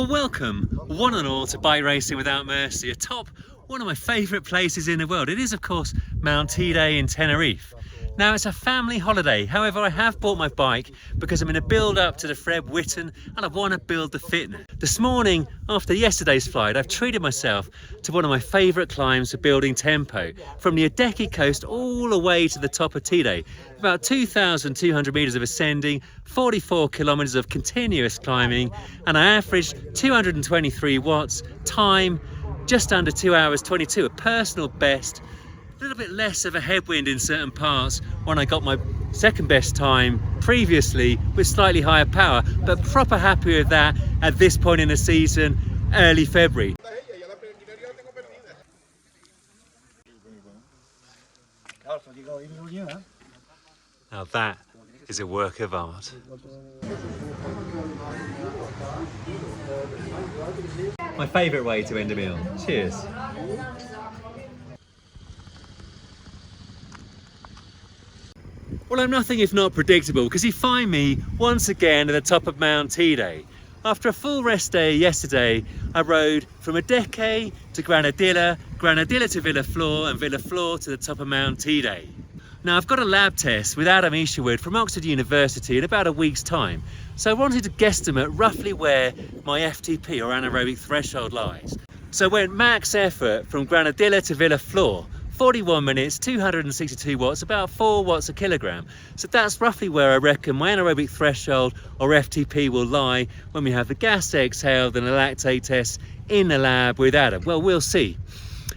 Well, welcome one and all to Bike Racing Without Mercy, atop one of my favourite places in the world. It is, of course, Mount Teide in Tenerife. Now, it's a family holiday. However, I have bought my bike because I'm in a build-up to the Fred Whitton and I want to build the fitness. This morning, after yesterday's flight, I've treated myself to one of my favourite climbs for building tempo, from the Adeje coast all the way to the top of Teide. About 2,200 metres of ascending, 44 kilometres of continuous climbing, and I averaged 223 watts, time just under 2 hours 22, a personal best. A little bit less of a headwind in certain parts when I got my second best time previously with slightly higher power, but proper happy with that at this point in the season, early February. Now that is a work of art. My favourite way to end a meal. Cheers. Well, I'm nothing if not predictable, because you find me once again at the top of Mount Teide. After a full rest day yesterday, I rode from Adeje to Granadilla, Granadilla to Villaflor, and Villaflor to the top of Mount Teide. Now, I've got a lab test with Adam Isherwood from Oxford University in about a week's time, so I wanted to guesstimate roughly where my FTP or anaerobic threshold lies. So I went max effort from Granadilla to Villaflor, 41 minutes, 262 watts, about 4 watts a kilogram. So that's roughly where I reckon my anaerobic threshold or FTP will lie when we have the gas exhaled and the lactate test in the lab with Adam. Well, we'll see.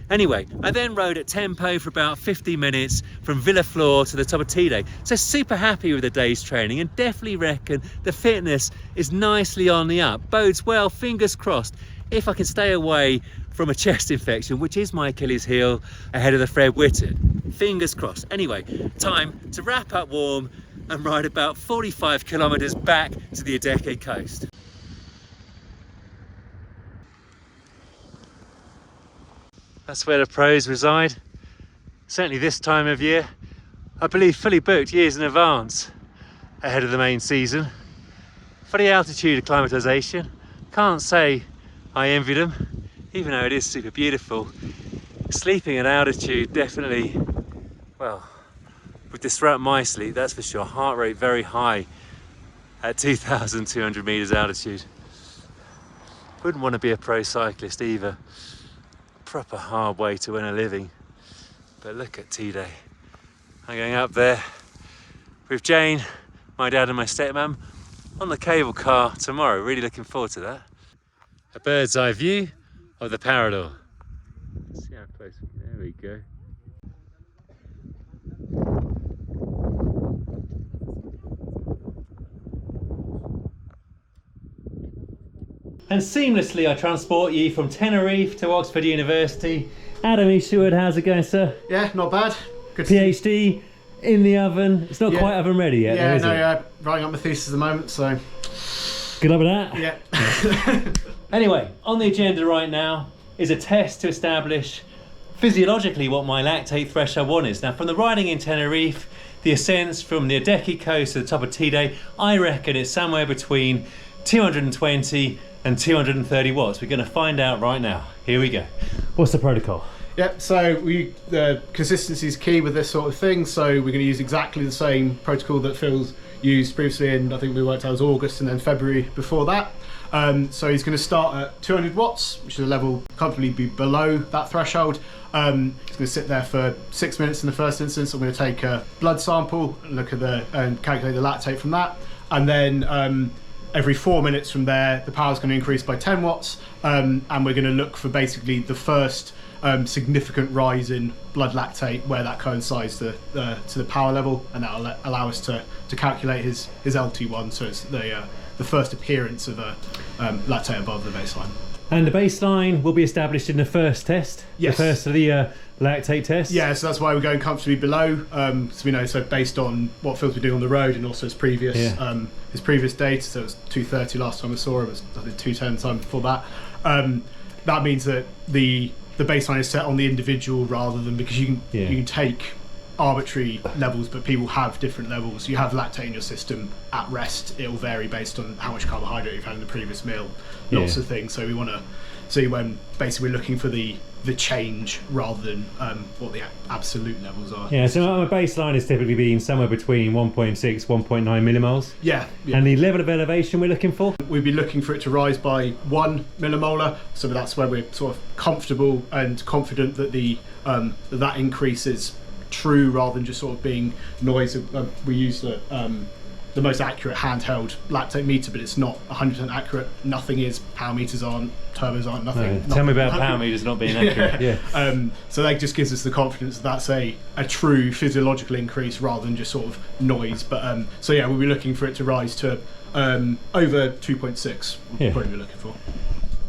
Anyway, I then rode at tempo for about 50 minutes from Villaflor to the top of Teide. So super happy with the day's training and definitely reckon the fitness is nicely on the up. Bodes well, fingers crossed, if I can stay away from a chest infection, which is my Achilles heel ahead of the Fred Whitton. Fingers crossed. Anyway, time to wrap up warm and ride about 45 kilometres back to the Adeje coast. That's where the pros reside. Certainly this time of year. I believe fully booked years in advance ahead of the main season. For the altitude acclimatisation, can't say I envy them, even though it is super beautiful. Sleeping at altitude definitely, well, would disrupt my sleep, that's for sure. Heart rate very high at 2,200 metres altitude. Wouldn't want to be a pro cyclist either. Proper hard way to earn a living. But look at Teide. I'm going up there with Jane, my dad and my stepmom on the cable car tomorrow. Really looking forward to that. A bird's eye view of the Parador. Let's see how close. There we go. And seamlessly I transport you from Tenerife to Oxford University. Adam Isherwood, how's it going, sir? Yeah, not bad. Good PhD in the oven. It's not quite oven ready yet, yeah, though, is it? writing up my thesis at the moment, so. Good luck with that. Yeah. Anyway, on the agenda right now is a test to establish physiologically what my lactate threshold 1 is. Now, from the riding in Tenerife, the ascents from the Adeje coast to the top of Teide, I reckon it's somewhere between 220 and 230 watts. We're going to find out right now. Here we go. What's the protocol? Yep, so the consistency is key with this sort of thing, so we're going to use exactly the same protocol that Phil's used previously in, I think we worked out as August and then February before that. So he's going to start at 200 watts, which is a level comfortably be below that threshold. He's going to sit there for 6 minutes in the first instance. I'm going to take a blood sample and look at and calculate the lactate from that, and then every 4 minutes from there, the power is going to increase by 10 watts, and we're going to look for basically the first significant rise in blood lactate where that coincides to the power level, and that will allow us to calculate his LT1, so it's the first appearance of a lactate above the baseline. And the baseline will be established in the first test? Yes. The first of the lactate test? Yeah, so that's why we're going comfortably below, so we know, so based on what Phil's been doing on the road and also his previous data, so it was 230 last time I saw him, it was I think 210 the time before that. That means that the baseline is set on the individual rather than, because you can take arbitrary levels, but people have different levels. You have lactate in your system at rest, it'll vary based on how much carbohydrate you've had in the previous meal, lots of things. So we want to see when basically we're looking for the change rather than what the absolute levels are. Yeah, so my baseline is typically being somewhere between 1.6, 1.9 millimoles. Yeah. And the level of elevation we're looking for? We'd be looking for it to rise by 1 millimolar, so that's where we're sort of comfortable and confident that that increase is true rather than just sort of being noise. We use the most accurate handheld lactate meter, but it's not 100% accurate. Nothing is. Power meters aren't, turbos aren't, nothing. No, tell me about power meters not being accurate. Yeah. So that just gives us the confidence that that's a true physiological increase rather than just sort of noise. But so yeah, we'll be looking for it to rise to over 2.6. Yeah. Probably be looking for.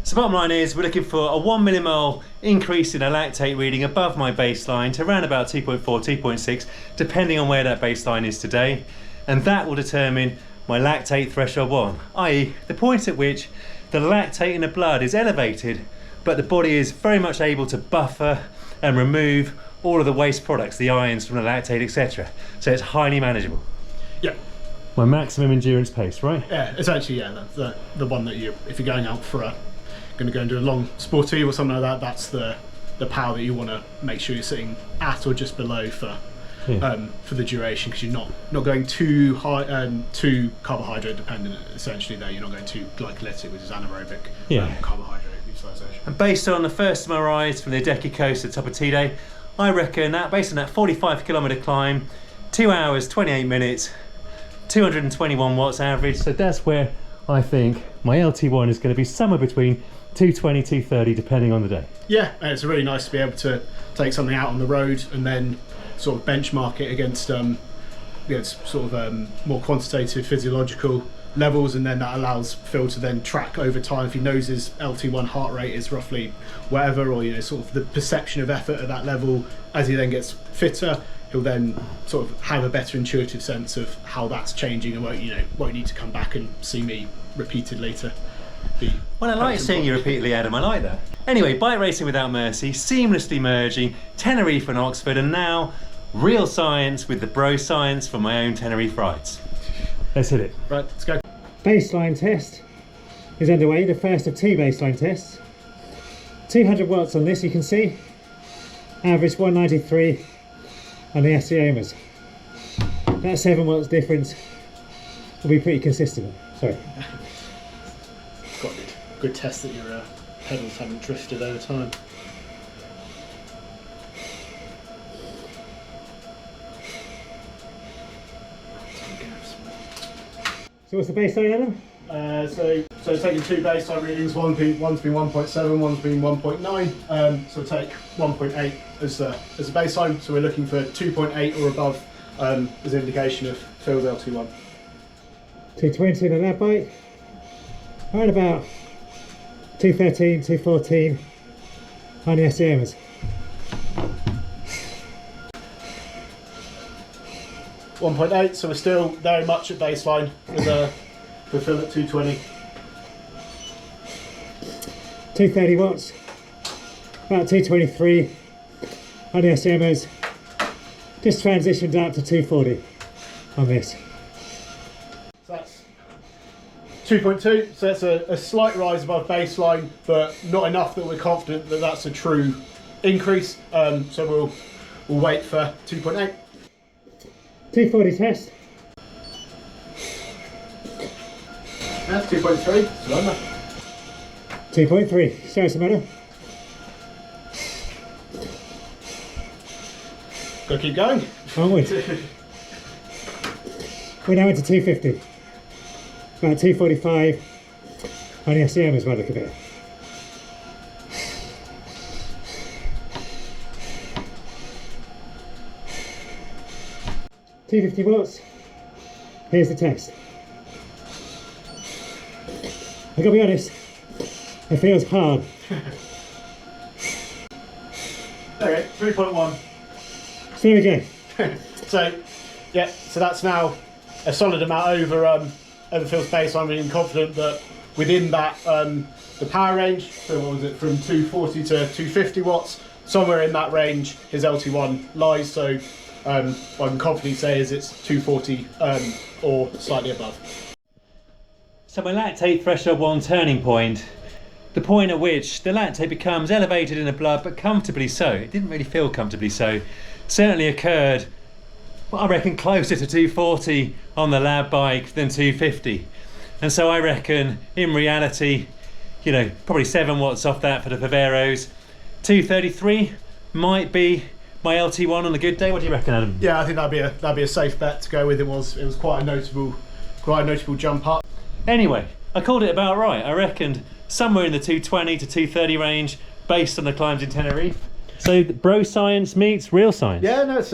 So bottom line is we're looking for a 1 millimole increase in a lactate reading above my baseline to around about 2.4, 2.6, depending on where that baseline is today. And that will determine my lactate threshold 1, i.e. the point at which the lactate in the blood is elevated, but the body is very much able to buffer and remove all of the waste products, the ions from the lactate, etc. So it's highly manageable. Yeah. My maximum endurance pace, right? Yeah, essentially, yeah. That's the one that if you're going out for going to go and do a long sportive or something like that, that's the power that you want to make sure you're sitting at or just below for the duration, because you're not going too high, too carbohydrate dependent. Essentially, there you're not going too glycolytic, which is anaerobic carbohydrate utilization. And based on the first of my rides from the Adeje coast to the top of Teide, I reckon that based on that 45-kilometre climb, 2 hours 28 minutes, 221 watts average. So that's where I think my LT1 is going to be somewhere between 220, 230, depending on the day. Yeah, and it's really nice to be able to take something out on the road and then sort of benchmark it against sort of more quantitative physiological levels, and then that allows Phil to then track over time if he knows his LT1 heart rate is roughly whatever, or sort of the perception of effort at that level. As he then gets fitter, he'll then sort of have a better intuitive sense of how that's changing, and won't need to come back and see me repeatedly to be. Well, I like seeing you repeatedly, Adam. I like that. Anyway, bike racing without mercy, seamlessly merging Tenerife and Oxford, and now real science with the bro science from my own Tenerife rides. Let's hit it. Right, let's go. Baseline test is underway, the first of 2 baseline tests. 200 watts on this, you can see. Average 193 on the SCOMers. That 7 watts difference will be pretty consistent. Sorry. Got good test that your pedals haven't drifted over time. So what's the baseline, Adam? So taking 2 baseline readings, one's been 1.7, one's been 1.9. So take 1.8 as the baseline. So we're looking for 2.8 or above as an indication of Phil's LT1. 220 on that bike. Around about 213, 214 on the SCOMers. 1.8, so we're still very much at baseline with Phil at 220. 230 watts, about 223 on the SCOMers. Just transitioned up to 240 on this. So that's 2.2, so that's a slight rise above baseline, but not enough that we're confident that that's a true increase. So we'll wait for 2.8. 240 test. That's 2.3. So under. 2.3. Show us the matter. Gotta keep going. Onward. We're now into 250. About 245 on the SCM as well, look at it. $250 watts. Here's the test. I gotta be honest, it feels hard. Okay, 3.1. So there we go. So that's now a solid amount over Phil's baseline. I'm really confident that within that the power range, so what was it, from 240 to 250 watts, somewhere in that range his LT1 lies. So what I can confidently say is it's 240 or slightly above. So my lactate threshold 1 turning point, the point at which the lactate becomes elevated in the blood, but comfortably so. It didn't really feel comfortably so. Certainly occurred, well, I reckon closer to 240 on the lab bike than 250. And so I reckon in reality, you know, probably 7 watts off that for the Viveros. 233 might be my LT1 on a good day. What do you reckon, Adam? Yeah, I think that'd be a safe bet to go with. It was quite a notable jump up. Anyway, I called it about right. I reckoned somewhere in the 220 to 230 range based on the climbs in Tenerife. So bro science meets real science. Yeah, no, it's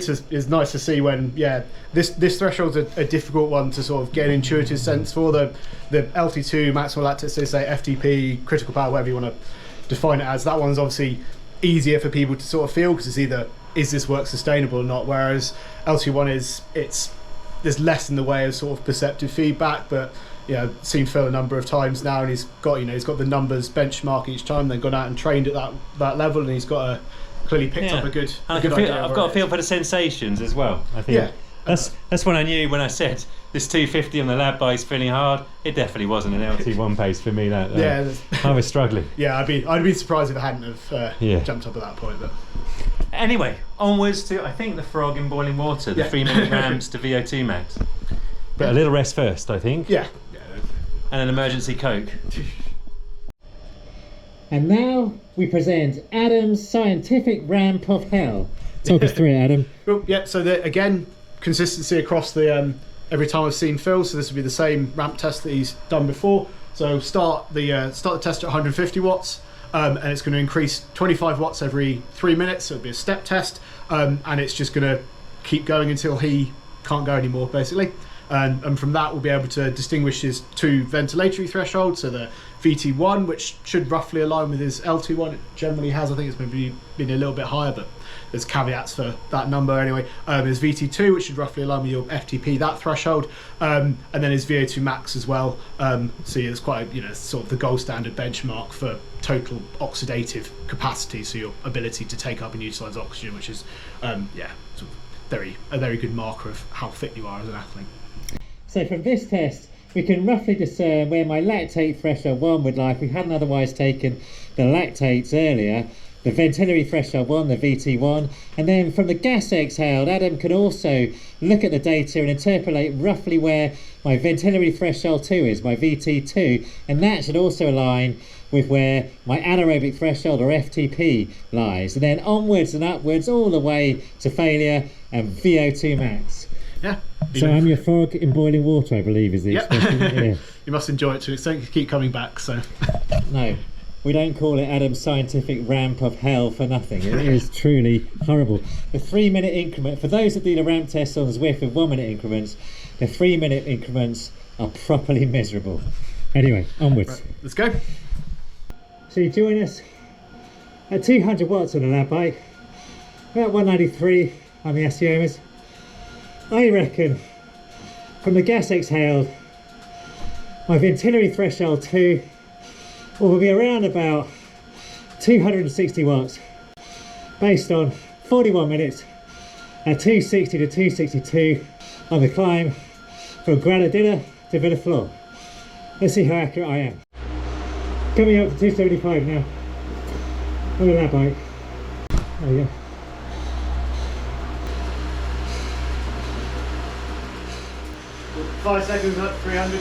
it's nice to see when, yeah, this threshold's a difficult one to sort of get an intuitive sense for. The LT2 maximal lactate, so say FTP, critical power, whatever you want to define it as, that one's obviously easier for people to sort of feel, because it's either, is this work sustainable or not, whereas LT1 there's less in the way of sort of perceptive feedback. But seen Phil a number of times now, and he's got the numbers benchmark each time, then gone out and trained at that level, and he's got clearly picked up a good idea. I've got a feel for the sensations as well, I think. Yeah. That's when I knew, when I said this 250 on the lab bike's feeling hard. It definitely wasn't an LT1 pace for me. I was struggling. Yeah, I'd be surprised if I hadn't have jumped up at that point. But anyway, onwards to, I think, the frog in boiling water, the 3-minute ramps to VO2 max. But a little rest first, I think. Yeah. And an emergency Coke. And now we present Adam's scientific ramp of hell. Talk us through it, Adam. Well, yeah, so again, consistency across the every time I've seen Phil, so this will be the same ramp test that he's done before. So start the test at 150 watts, and it's going to increase 25 watts every 3 minutes, so it'll be a step test, and it's just going to keep going until he can't go anymore, basically. And from that we'll be able to distinguish his 2 ventilatory thresholds, so the VT1, which should roughly align with his LT1. It generally has. I think it's maybe been a little bit higher, but there's caveats for that number anyway. His VT2, which should roughly align with your FTP, that threshold, and then his VO2 max as well. So it's quite sort of the gold standard benchmark for total oxidative capacity, so your ability to take up and utilise oxygen, which is sort of a very good marker of how fit you are as an athlete. So from this test, we can roughly discern where my lactate threshold 1 would lie if we hadn't otherwise taken the lactates earlier, the ventilatory threshold 1, the VT1, and then from the gas exhaled, Adam can also look at the data and interpolate roughly where my ventilatory threshold 2 is, my VT2, and that should also align with where my anaerobic threshold, or FTP, lies, and then onwards and upwards all the way to failure and VO2 max. Yeah. So I'm your frog in boiling water, I believe, is the expression. Yeah. You must enjoy it to an extent. You keep coming back. So no, we don't call it Adam's scientific ramp of hell for nothing. It is truly horrible. The 3-minute increment, for those that do the ramp tests on Zwift with 1-minute increments, the 3-minute increments are properly miserable. Anyway, onwards. Right, let's go. So you join us at 200 watts on the lab bike, about 193 on the Isherwood. I reckon from the gas exhaled, my ventilatory threshold 2 will be around about 260 watts based on 41 minutes at 260 to 262 on the climb from Granadilla to Villaflor. Let's see how accurate I am. Coming up to 275 now on the lab bike. There we go. Five seconds up, 300.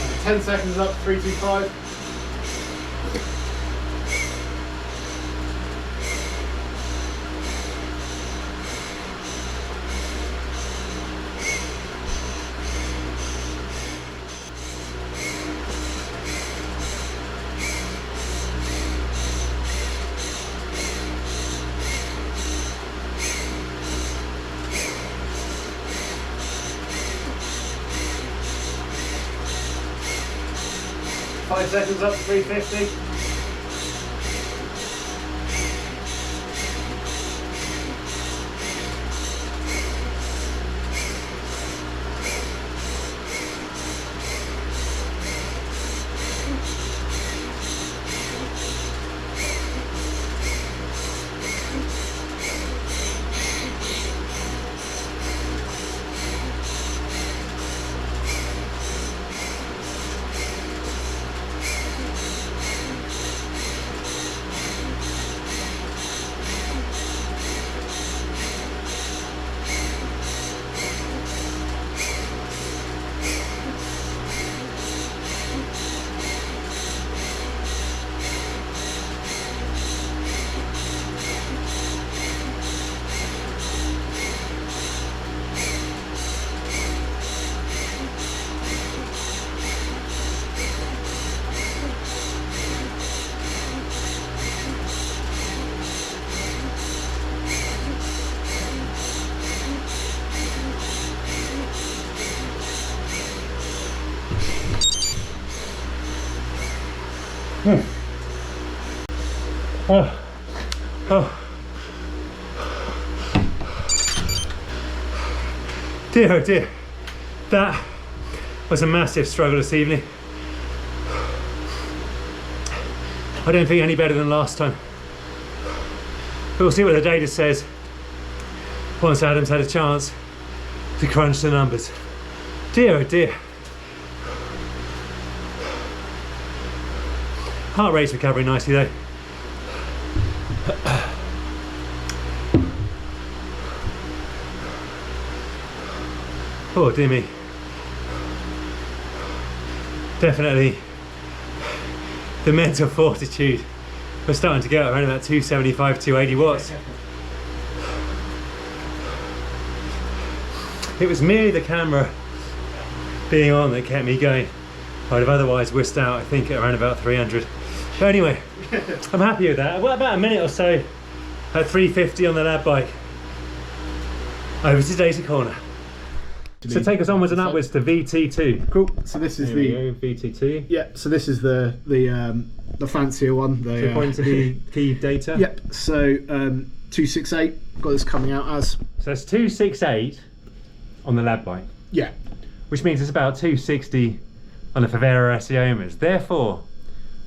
Right, 10 seconds up, 325. 5 seconds up to 350. Oh, oh. Dear, oh dear. That was a massive struggle this evening. I don't think any better than last time. But we'll see what the data says once Adam's had a chance to crunch the numbers. Dear, oh dear. Heart rate's recovering nicely though. Oh dear me. Definitely the mental fortitude. We're starting to get around about 275, 280 watts. It was merely the camera being on that kept me going. I'd have otherwise whisked out, I think, at around about 300. But anyway, I'm happy with that. Well, about a minute or so at 350 on the lab bike. Over to data corner. So take us onwards and upwards to VT2. Cool. So this is VT2. Yeah. So this is the fancier one. The, so point to the key data. Yep. So 268. Got this coming out as. So that's 268 on the lab bike. Yeah. Which means it's about 260 on the Favera Aciomas. Therefore,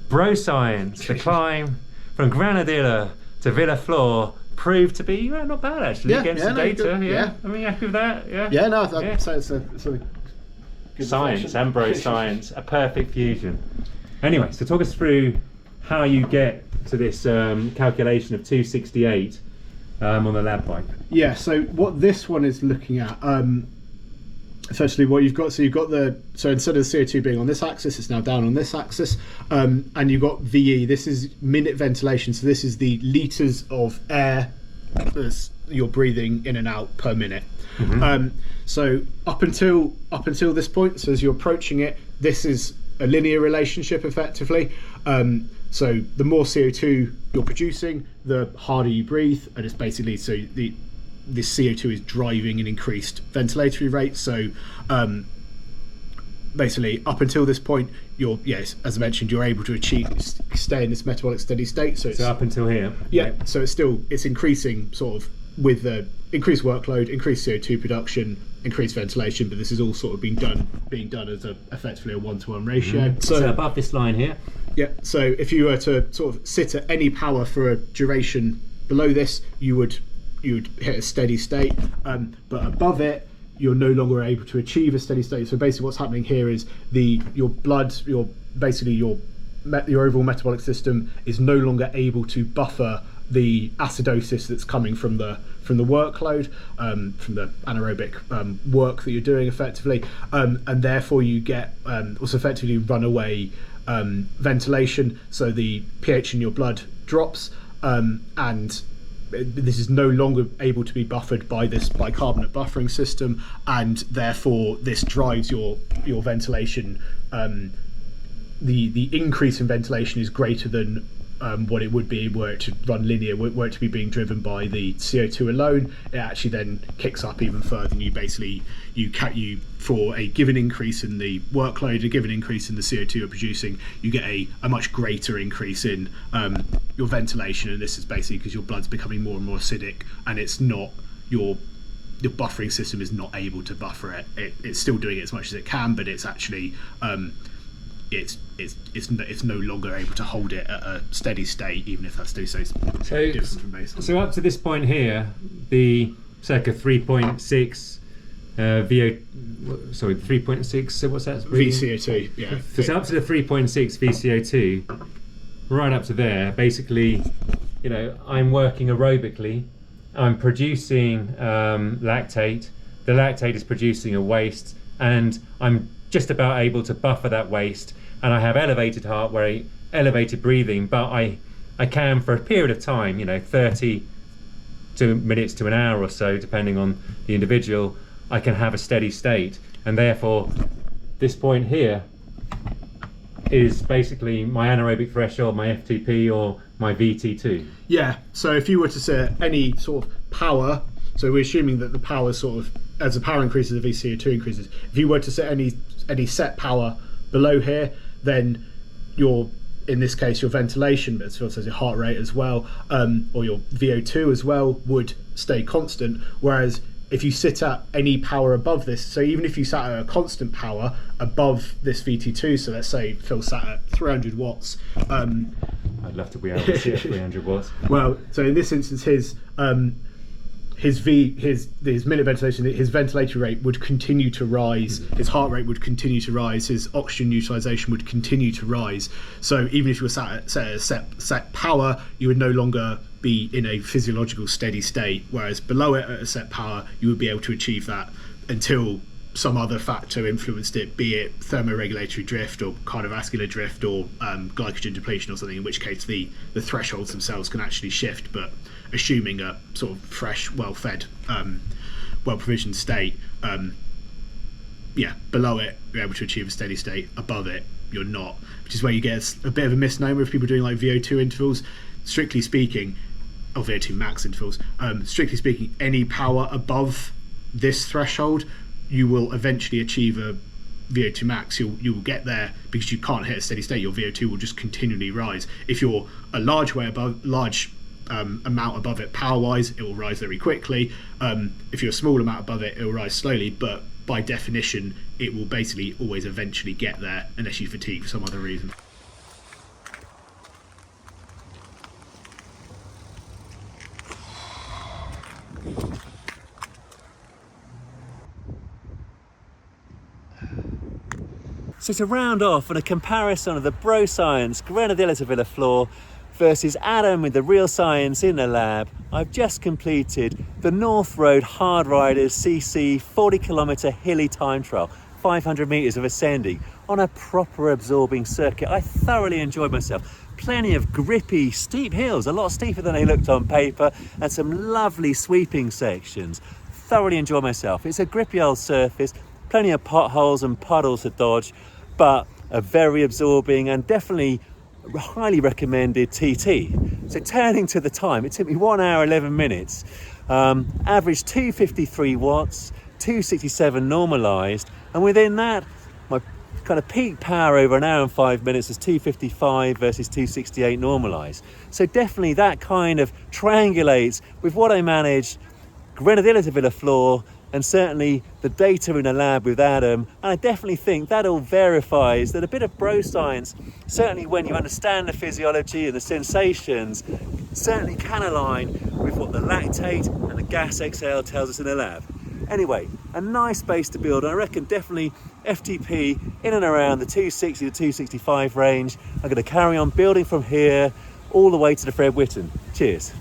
bro science, the climb from Granadilla to Villaflor proved to be not bad actually against the data. Yeah. I mean, happy with that. Yeah. Yeah. No. I'd say it's a good science and bro science, a perfect fusion. Anyway, so talk us through how you get to this calculation of 268 on the lab bike. Yeah. So what this one is looking at. Essentially what you've got, so instead of the CO2 being on this axis, it's now down on this axis, and you've got VE. This is minute ventilation, so this is the litres of air that you're breathing in and out per minute. So up until this point, so as you're approaching it, this is a linear relationship effectively. So the more CO2 you're producing, the harder you breathe, and it's basically this CO2 is driving an increased ventilatory rate. So basically up until this point, as I mentioned, you're able to stay in this metabolic steady state. So up until here. Yeah. So it's increasing sort of with the increased workload, increased CO2 production, increased ventilation, but this is all sort of being done as effectively a 1-to-1 ratio. So above this line here. Yeah. So if you were to sort of sit at any power for a duration below this, you would hit a steady state, but above it you're no longer able to achieve a steady state. So basically what's happening here is your blood, your overall metabolic system is no longer able to buffer the acidosis that's coming from the workload, from the anaerobic work that you're doing effectively, and therefore you get also effectively runaway ventilation. So the pH in your blood drops, and this is no longer able to be buffered by this bicarbonate buffering system, and therefore this drives your ventilation. The increase in ventilation is greater than what it would be were it to run linear, were it to be being driven by the CO2 alone. It actually then kicks up even further, and you for a given increase in the workload, a given increase in the CO2 you're producing, you get a much greater increase in your ventilation. And this is basically because your blood's becoming more and more acidic, and it's not your buffering system is not able to buffer it. It's still doing it as much as it can, but it's actually it's no longer able to hold it at a steady state, even if that steady state is different from baseline. So up to this point here, the circa 3.6 3.6. So what's that? VCO2. Yeah. So it's up to the 3.6 VCO2, right up to there. Basically, I'm working aerobically. I'm producing lactate. The lactate is producing a waste, and I'm just about able to buffer that waste. And I have elevated heart rate, elevated breathing, but I can, for a period of time, 30 minutes to an hour or so, depending on the individual, I can have a steady state. And therefore, this point here is basically my anaerobic threshold, my FTP or my VT2. Yeah, so if you were to set any sort of power, so we're assuming that the power sort of, as the power increases, the VCO2 increases. If you were to set any set power below here, then your in this case your ventilation, but as well as your heart rate as well, or your VO2 as well, would stay constant. Whereas if you sit at any power above this, so even if you sat at a constant power above this VT2, so let's say Phil sat at 300 watts. I'd love to be able to see at 300 watts. Well, so in this instance, his minute ventilation, his ventilatory rate would continue to rise, his heart rate would continue to rise, his oxygen utilization would continue to rise. So even if you were sat at a set power, you would no longer be in a physiological steady state, whereas below it at a set power, you would be able to achieve that until some other factor influenced it, be it thermoregulatory drift or cardiovascular drift or glycogen depletion or something, in which case the thresholds themselves can actually shift. But assuming a sort of fresh, well-fed, well-provisioned state, below it you're able to achieve a steady state, above it you're not, which is where you get a bit of a misnomer if people are doing like VO2 intervals. Strictly speaking, or VO2 max intervals, strictly speaking, any power above this threshold, you will eventually achieve a VO2 max. You will get there because you can't hit a steady state. Your VO2 will just continually rise. If you're a large amount above it power wise, it will rise very quickly. If you're a small amount above it, it will rise slowly, but by definition it will basically always eventually get there unless you fatigue for some other reason. So to round off on a comparison of the bro science Grenadilla Villa floor versus Adam with the real science in the lab, I've just completed the North Road Hard Riders CC 40km hilly time trial, 500 meters of ascending on a proper absorbing circuit. I thoroughly enjoyed myself. Plenty of grippy, steep hills, a lot steeper than they looked on paper, and some lovely sweeping sections. Thoroughly enjoyed myself. It's a grippy old surface, plenty of potholes and puddles to dodge, but a very absorbing and definitely highly recommended TT. So turning to the time, it took me 1 hour 11 minutes, average 253 watts, 267 normalized, and within that my kind of peak power over 1 hour and 5 minutes was 255 versus 268 normalized. So definitely that kind of triangulates with what I managed Grenadilla Villa floor, and certainly the data in the lab with Adam. And I definitely think that all verifies that a bit of bro science, certainly when you understand the physiology and the sensations, certainly can align with what the lactate and the gas exhale tells us in the lab. Anyway, a nice base to build. I reckon definitely FTP in and around the 260 to 265 range. I'm going to carry on building from here all the way to the Fred Whitton. Cheers.